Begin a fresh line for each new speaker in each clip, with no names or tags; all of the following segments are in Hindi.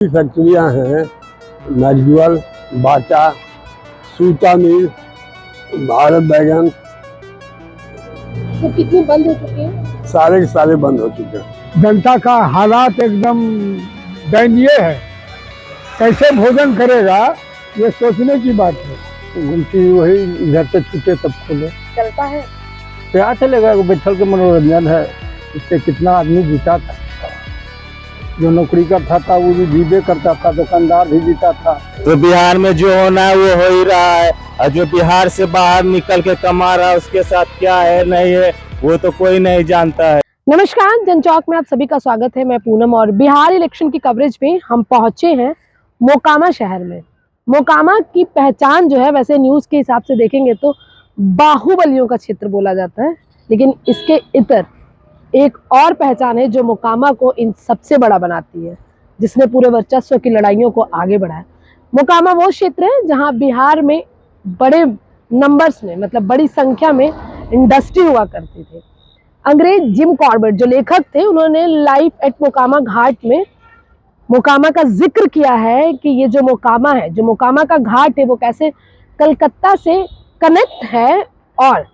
फैक्ट्रियां हैं मैक्सवेल, बाटा, सूता मिल, भारत बैगन।
तो कितनी बंद हो चुकी है?
सारे के सारे बंद हो चुके हैं।
जनता का हालात एकदम दयनीय है। कैसे भोजन करेगा ये सोचने की बात है।
घुमती वही इधर से छूटे तब खोले।
चलता है
क्या चलेगा, बैठल के मनोरंजन है। इससे कितना आदमी जीता था, जो नौकरी करता था वो भी जीवे करता था, दुकानदार भी जीता था।
तो बिहार में जो होना है वो हो ही रहा है, और जो बिहार से बाहर निकल के कमा रहा है उसके साथ क्या है नहीं है वो तो कोई नहीं जानता है।
नमस्कार, जनचौक में आप सभी का स्वागत है। मैं पूनम और बिहार इलेक्शन की कवरेज में हम पहुंचे हैं मोकामा शहर में। मोकामा की पहचान जो है, वैसे न्यूज़ के हिसाब से देखेंगे तो बाहुबलियों का क्षेत्र बोला जाता है, लेकिन इसके इतर एक और पहचान है जो मोकामा को इन सबसे बड़ा बनाती है, जिसने पूरे वर्चस्व की लड़ाइयों को आगे बढ़ाया। मोकामा वो क्षेत्र है जहां बिहार में बड़े नंबर्स में, मतलब बड़ी संख्या में इंडस्ट्री हुआ करती थी। अंग्रेज जिम कॉर्बेट जो लेखक थे, उन्होंने लाइफ एट मोकामा घाट में मोकामा का जिक्र किया है कि ये जो मोकामा है, जो मोकामा का घाट है, वो कैसे कलकत्ता से कनेक्ट है और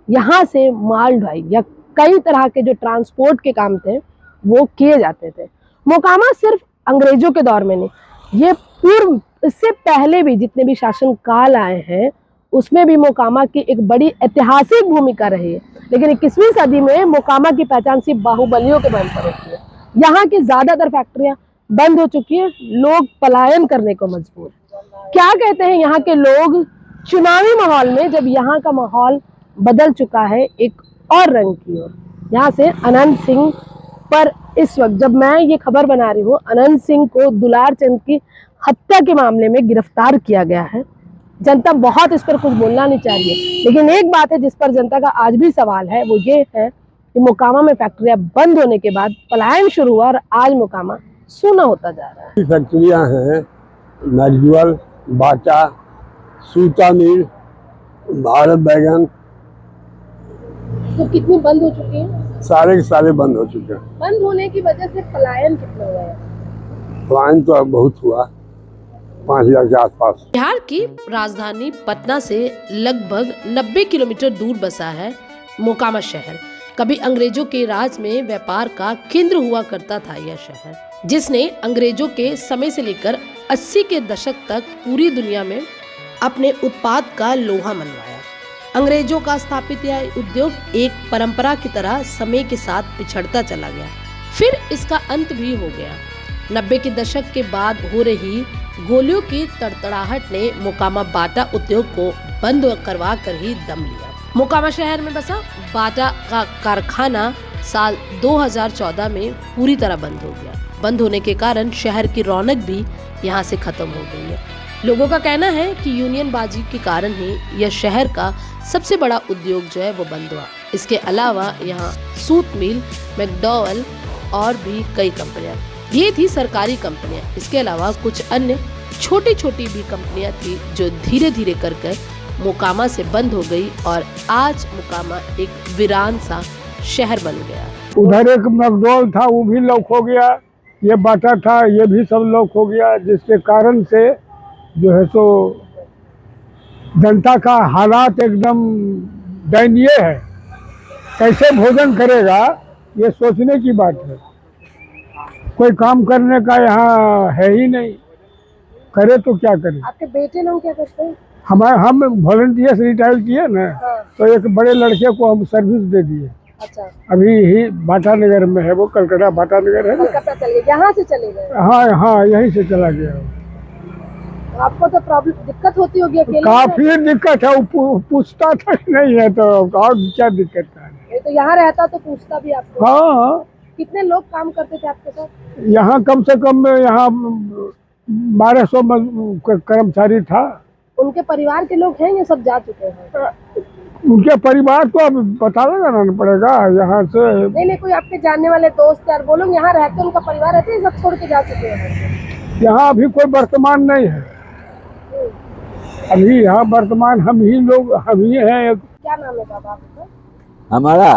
यहाँ से माल ढुलाई या कई तरह के जो ट्रांसपोर्ट के काम थे वो किए जाते थे। मोकामा सिर्फ अंग्रेजों के दौर में नहीं, ये पूर्व, इससे पहले भी जितने भी शासन काल आए हैं उसमें भी मोकामा की एक बड़ी ऐतिहासिक भूमिका रही है। लेकिन 21वीं सदी में मोकामा की पहचान सिर्फ बाहुबलियों के बल पर होती है। यहाँ की ज्यादातर फैक्ट्रियां बंद हो चुकी है, लोग पलायन करने को मजबूर है। क्या कहते हैं यहाँ के लोग चुनावी माहौल में, जब यहाँ का माहौल बदल चुका है एक और रंग की ओर। यहाँ से अनंत सिंह पर इस वक्त जब मैं ये खबर बना रही हूँ, अनंत सिंह को दुलार चंद की हत्या के मामले में गिरफ्तार किया गया है। जनता बहुत इस पर कुछ बोलना नहीं चाह रही है, लेकिन एक बात है जिस पर जनता का आज भी सवाल है, वो ये है कि मोकामा में फैक्ट्रियां बंद होने के बाद पलायन शुरू हुआ और आज मोकामा सूना होता जा रहा है।
फैक्ट्रियां हैं मैक्सवेल, बाटा, सूता मिल, भारत बैगन।
तो कितनी बंद हो चुकी है?
सारे के सारे बंद हो चुके हैं।
बंद होने की वजह से पलायन कितना हुआ है?
पलायन तो अब बहुत हुआ, 5000 के आसपास।
बिहार की राजधानी पटना से लगभग 90 किलोमीटर दूर बसा है मोकामा शहर। कभी अंग्रेजों के राज में व्यापार का केंद्र हुआ करता था यह शहर, जिसने अंग्रेजों के समय से लेकर 80 के दशक तक पूरी दुनिया में अपने उत्पाद का लोहा मनवाया। अंग्रेजों का स्थापित यह उद्योग एक परंपरा की तरह समय के साथ पिछड़ता चला गया, फिर इसका अंत भी हो गया। 90 के दशक के बाद हो रही गोलियों की तड़तड़ाहट ने मोकामा बाटा उद्योग को बंद करवा कर ही दम लिया। मोकामा शहर में बसा बाटा का कारखाना साल 2014 में पूरी तरह बंद हो गया। बंद होने के कारण शहर की रौनक भी यहाँ से खत्म हो गई है। लोगों का कहना है कि यूनियन बाजी के कारण ही यह शहर का सबसे बड़ा उद्योग जो है वो बंद हुआ। इसके अलावा यहाँ सूत मिल, मैकडॉवेल और भी कई कंपनियां, ये थी सरकारी कंपनियां। इसके अलावा कुछ अन्य छोटी छोटी भी कंपनियां थी जो धीरे धीरे कर मोकामा से बंद हो गई और आज मोकामा एक वीरान सा शहर बन गया।
उधर एक मैकडॉवेल था, वो भी लॉक हो गया। ये बाटा था, ये भी सब लॉक हो गया, जिसके कारण से जो है सो जनता का हालात एकदम दयनीय है। कैसे भोजन करेगा ये सोचने की बात है। कोई काम करने का यहाँ है ही नहीं, करे तो क्या करे।
आपके बेटे लोग क्या करते हैं?
हम वॉलंटियर से रिटायर किए ना, तो एक बड़े लड़के को हम सर्विस दे दिए।
अच्छा,
अभी ही बाटा नगर में है, वो कलकत्ता बाटा नगर है ना।
कलकत्ता चले गए, यहाँ से चले गए?
हाँ, यहीं से चला गया।
आपको तो प्रॉब्लम, दिक्कत होती होगी अकेले?
काफी दिक्कत है, वो पूछता तक नहीं है, तो और क्या दिक्कत है।
तो यहाँ रहता तो पूछता भी आपको?
हाँ,
कितने लोग काम करते थे आपके साथ?
यहाँ कम से कम यहाँ 1200 कर्मचारी था।
उनके परिवार के लोग हैं, ये सब जा चुके हैं?
उनके परिवार तो अब पता लगाना पड़ेगा यहाँ से।
नहीं, कोई आपके जानने वाले दोस्त यार, वो लोग यहाँ रहते, उनका परिवार रहते, ये सब छोड़ के जा चुके हैं?
यहाँ अभी कोई वर्तमान नहीं है। अभी यहाँ वर्तमान हम ही हैं।
क्या नाम है बाबा आपका?
हमारा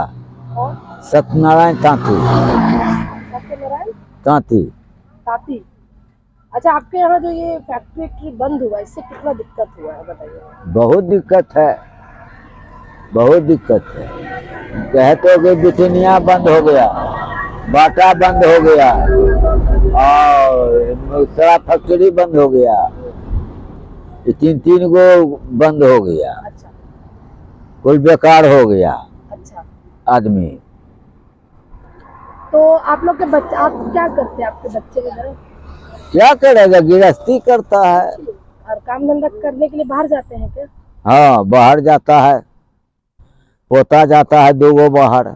और
सत्यनारायण तांती।
सत्यनारायण
तांती
ताती। अच्छा, आपके यहाँ जो ये फैक्ट्री बंद हुआ, इससे कितना दिक्कत हुआ है बताइए।
बहुत दिक्कत है, बहुत दिक्कत है। कहते कि बिचनिया बंद हो गया, बाटा बंद हो गया और सारा फैक्ट्री बंद हो गया, ये तीन गो बंद हो गया।
अच्छा
कुल बेकार हो गया
अच्छा।
आदमी।
तो आप लोग के बच्चे, आप क्या करते हैं, आपके बच्चे वगैरह
क्या करेगा, गृहस्थी करता है।
और काम धंधा करने के लिए बाहर जाते हैं क्या?
हाँ, बाहर जाता है, पोता जाता है 2 गो बाहर।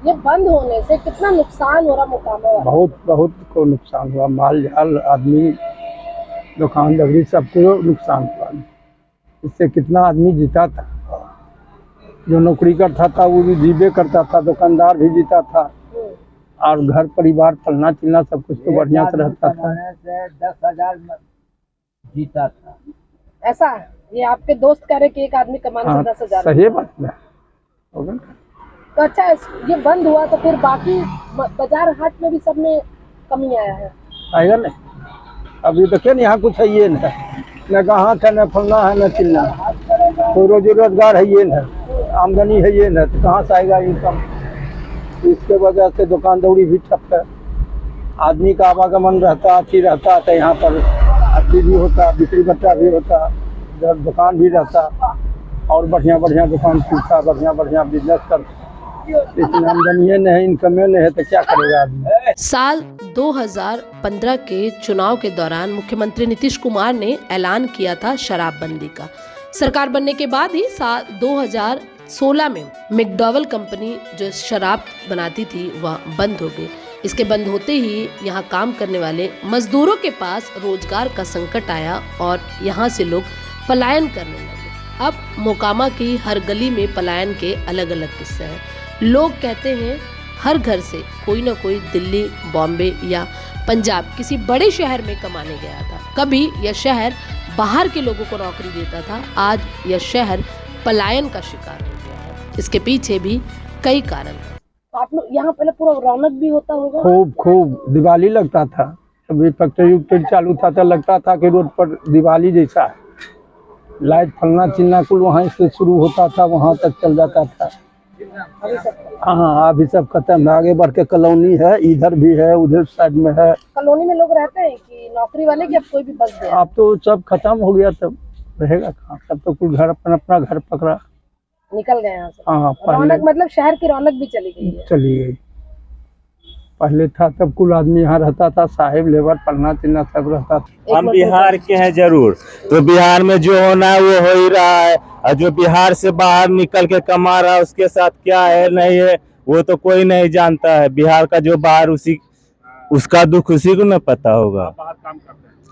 ये बंद होने से कितना नुकसान हो रहा मोकामा वाला?
बहुत बहुत को नुकसान हुआ, माल जाल आदमी दुकानदारी सबको नुकसान हुआ। इससे कितना आदमी जीता था, जो नौकरी करता था वो भी जीवे करता था, दुकानदार भी जीता था, और घर परिवार पलना चिलना सब कुछ तो बढ़िया से रहता था।
10,000 जीता था।
ऐसा ये आपके दोस्त कह रहे कि एक आदमी कमाने
हाँ,
से 10,000।
सही बात है।
तो अच्छा, ये बंद हुआ तो फिर बाकी बाजार हाट में भी सब में कमी आया है?
आएगा नहीं, अभी देखिए न यहाँ कुछ है ये न कहाँ था, न फलना है न चिलना, कोई रोजी रोजगार है ये न, आमदनी है ये न, तो कहाँ से आएगा इनकम। इसके वजह से दुकानदौरी भी ठप है, आदमी का आवागमन रहता, अच्छी रहता तो यहाँ पर अच्छी भी होता, बिक्री बट्टा भी होता, इधर दुकान भी रहता और बढ़िया बढ़िया दुकान खुलता, बढ़िया बढ़िया बिजनेस करता। लेकिन आमदनी नहीं, इनकम नहीं है तो क्या करेगा आदमी।
साल 2015 के चुनाव के दौरान मुख्यमंत्री नीतीश कुमार ने ऐलान किया था शराबबंदी का। सरकार बनने के बाद ही साल 2016 में मैकडॉवेल कंपनी जो शराब बनाती थी वह बंद हो गई। इसके बंद होते ही यहाँ काम करने वाले मजदूरों के पास रोजगार का संकट आया और यहाँ से लोग पलायन करने लगे। अब मोकामा की हर गली में पलायन के अलग अलग किस्से हैं। लोग कहते हैं हर घर से कोई ना कोई दिल्ली, बॉम्बे या पंजाब किसी बड़े शहर में कमाने गया था। कभी यह शहर बाहर के लोगों को नौकरी देता था, आज यह शहर पलायन का शिकार हो गया है। इसके पीछे भी कई कारण हैं। आप लोग यहाँ पहले पूरा रौनक भी होता होगा?
खूब खूब दिवाली लगता था, अभी फैक्ट्री चालू था तो लगता था कि रोड पर दिवाली जैसा है, लाइट फलना चिलना कुल वहाँ से शुरू होता था, वहाँ तक चल जाता था। हाँ, अभी सब खत्म है, आगे बढ़ के कॉलोनी है, इधर भी है, उधर साइड में है।
कॉलोनी में लोग रहते हैं कि नौकरी वाले, कि अब कोई भी बस गया?
अब तो सब खत्म हो गया, तब रहेगा कहाँ, सब तो कुछ घर अपना घर पकड़ा,
निकल गए यहाँ से।
हाँ,
रौनक मतलब शहर की रौनक भी चली गई है।
चली गई। पहले था तब कुल आदमी यहाँ रहता था, साहिब लेबर पलना चिलना सब रहता था।
हम बिहार के हैं जरूर, तो बिहार में जो होना है वो हो ही रहा है, और जो बिहार से बाहर निकल के कमा रहा है उसके साथ क्या है नहीं है वो तो कोई नहीं जानता है। बिहार का जो बाहर उसका दुख उसी को न पता होगा।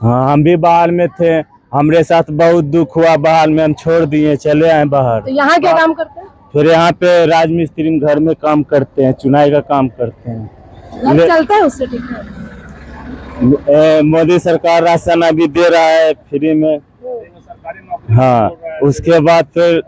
हाँ, हम भी बाहर में थे, हमरे साथ बहुत दुख हुआ, बाहर में हम छोड़ दिए, चले आए बाहर।
तो यहाँ क्या काम करते हैं?
फिर यहाँ पे राजमिस्त्री घर में काम करते हैं, चुनाई का काम करते हैं।
घर चलता है उससे? ठीक है।
मोदी सरकार राशन अभी दे रहा है फ्री में। हाँ, उसके बाद फिर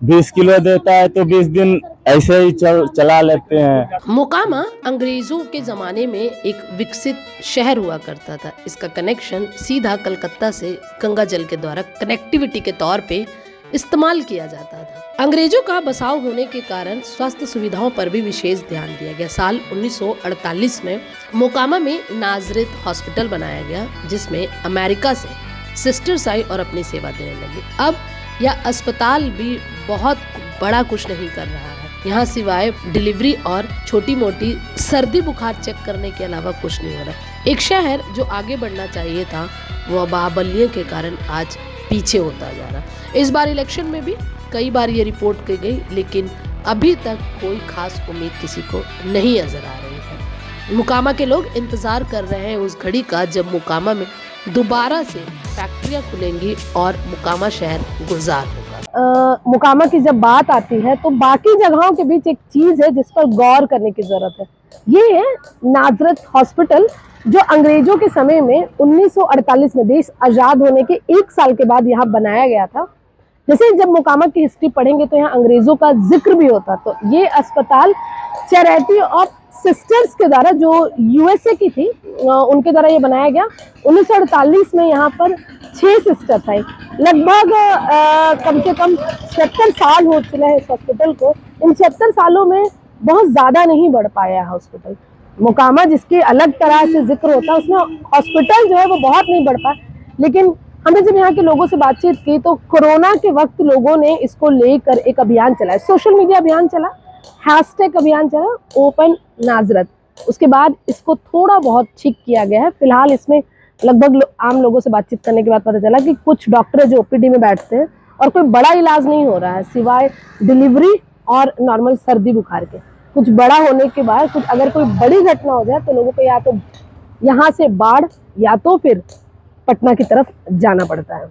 20 किलो देता है तो 20 दिन ऐसे ही चला लेते हैं।
मोकामा अंग्रेजों के जमाने में एक विकसित शहर हुआ करता था। इसका कनेक्शन सीधा कलकत्ता से गंगा जल के द्वारा कनेक्टिविटी के तौर पे इस्तेमाल किया जाता था। अंग्रेजों का बसाव होने के कारण स्वास्थ्य सुविधाओं पर भी विशेष ध्यान दिया गया। साल 1948 में मोकामा में नाजरेत हॉस्पिटल बनाया गया, जिसमें अमेरिका से सिस्टर्स आई और अपनी सेवा देने लगी। अब यह अस्पताल भी बहुत बड़ा कुछ नहीं कर रहा है। यहाँ सिवाय डिलीवरी और छोटी मोटी सर्दी बुखार चेक करने के अलावा कुछ नहीं हो रहा। एक शहर जो आगे बढ़ना चाहिए था वह बाहुबलियों के कारण आज पीछे होता जा रहा। इस बार इलेक्शन में भी कई बार ये रिपोर्ट की गई, लेकिन अभी तक कोई खास उम्मीद किसी को नहीं नजर आ रही है। मोकामा के लोग इंतजार कर रहे हैं उस घड़ी का जब मोकामा में दोबारा से फैक्ट्रियां खुलेंगी और मोकामा शहर गुलजार होगा। मोकामा की जब बात आती है तो बाकी जगहों के बीच एक चीज है जिस पर गौर करने की जरूरत है। ये है नाजरत हॉस्पिटल, जो अंग्रेजों के समय में 1948 में देश आजाद होने के 1 साल के बाद यहाँ बनाया गया था। जैसे जब मोकामा की हिस्ट्री पढ़ेंगे तो यहाँ अंग्रेजों का जिक्र भी होता। तो ये अस्पताल चैरिटी ऑफ सिस्टर्स के द्वारा, जो यूएसए की थी, उनके द्वारा ये बनाया गया। 1948 में यहाँ पर 6 सिस्टर्स आई। लगभग कम से कम 76 साल हो चुके हैं इस हॉस्पिटल को। इन 76 सालों में बहुत ज़्यादा नहीं बढ़ पाया है हॉस्पिटल। मोकामा जिसके अलग तरह से जिक्र होता है, उसमें हॉस्पिटल जो है वो बहुत नहीं बढ़ पाया। लेकिन हमने जब यहाँ के लोगों से बातचीत की तो कोरोना के वक्त लोगों ने इसको लेकर एक अभियान चलाया, सोशल मीडिया अभियान चला, हैशटैग अभियान चला, ओपन नाजरत। उसके बाद इसको थोड़ा बहुत ठीक किया गया है। फिलहाल इसमें लगभग आम लोगों से बातचीत करने के बाद पता चला कि कुछ डॉक्टर जो ओपीडी में बैठते हैं और कोई बड़ा इलाज नहीं हो रहा है सिवाय डिलीवरी और नॉर्मल सर्दी बुखार के। कुछ बड़ा होने के बाद कुछ अगर कोई बड़ी घटना हो जाए तो लोगों को या तो यहाँ से बाढ़ या तो फिर पटना की तरफ जाना पड़ता है।